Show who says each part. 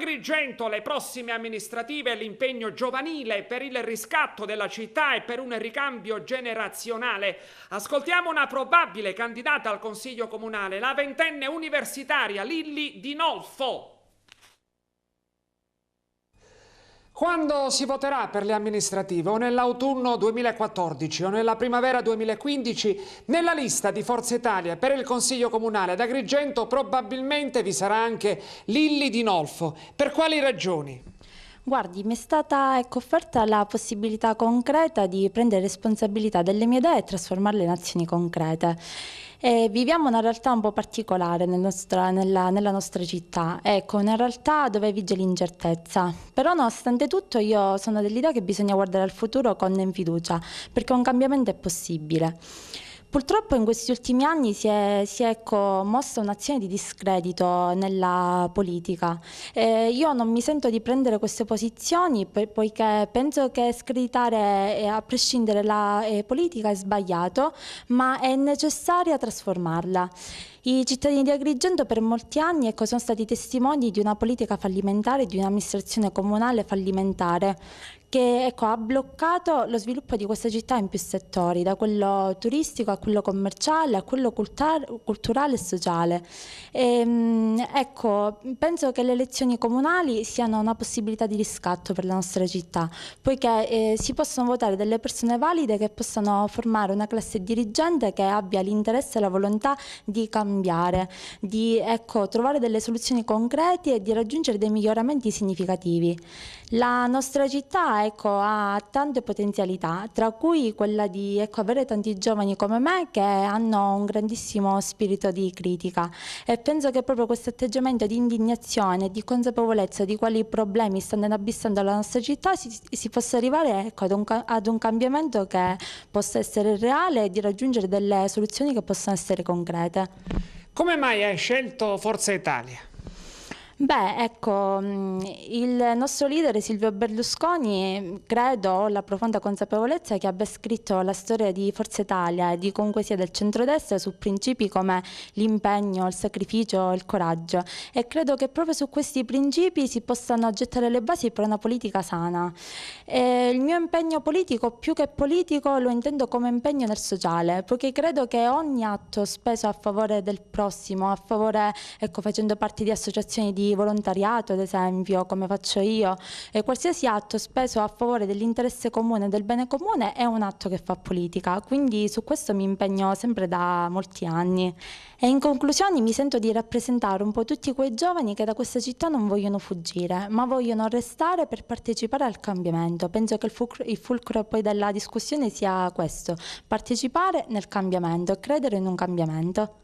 Speaker 1: Agrigento, le prossime amministrative e l'impegno giovanile per il riscatto della città e per un ricambio generazionale. Ascoltiamo una probabile candidata al Consiglio Comunale, la ventenne universitaria Lilli Dinolfo. Quando si voterà per le amministrative, o nell'autunno 2014 o nella primavera 2015, nella lista di Forza Italia per il Consiglio Comunale ad Agrigento probabilmente vi sarà anche Lilli Dinolfo. Per quali ragioni?
Speaker 2: Guardi, mi è stata offerta la possibilità concreta di prendere responsabilità delle mie idee e trasformarle in azioni concrete. Viviamo una realtà un po' particolare nella nostra città, ecco, una realtà dove vige l'incertezza. Però nonostante tutto io sono dell'idea che bisogna guardare al futuro con fiducia, perché un cambiamento è possibile. Purtroppo in questi ultimi anni si è mossa un'azione di discredito nella politica. Io non mi sento di prendere queste posizioni poiché penso che screditare a prescindere la politica è sbagliato, ma è necessaria trasformarla. I cittadini di Agrigento per molti anni sono stati testimoni di una politica fallimentare, di un'amministrazione comunale fallimentare che ha bloccato lo sviluppo di questa città in più settori, da quello turistico a quello commerciale, a quello culturale e sociale. Penso che le elezioni comunali siano una possibilità di riscatto per la nostra città, poiché si possono votare delle persone valide che possano formare una classe dirigente che abbia l'interesse e la volontà di cambiare, di trovare delle soluzioni concrete e di raggiungere dei miglioramenti significativi. La nostra città ha tante potenzialità, tra cui quella di avere tanti giovani come me che hanno un grandissimo spirito di critica, e penso che proprio questo atteggiamento di indignazione e di consapevolezza di quali problemi stanno inabissando la nostra città si possa arrivare ad un cambiamento che possa essere reale e di raggiungere delle soluzioni che possano essere concrete.
Speaker 1: Come mai hai scelto Forza Italia?
Speaker 2: Il nostro leader Silvio Berlusconi, credo, ho la profonda consapevolezza che abbia scritto la storia di Forza Italia e di comunque sia del centrodestra su principi come l'impegno, il sacrificio, il coraggio, e credo che proprio su questi principi si possano gettare le basi per una politica sana. Il mio impegno politico, più che politico, lo intendo come impegno nel sociale, perché credo che ogni atto speso a favore del prossimo, a favore, facendo parte di associazioni di volontariato, ad esempio, come faccio io, e qualsiasi atto speso a favore dell'interesse comune, del bene comune, è un atto che fa politica, quindi su questo mi impegno sempre da molti anni. E in conclusione mi sento di rappresentare un po' tutti quei giovani che da questa città non vogliono fuggire, ma vogliono restare per partecipare al cambiamento. Penso che il fulcro poi della discussione sia questo: partecipare nel cambiamento e credere in un cambiamento.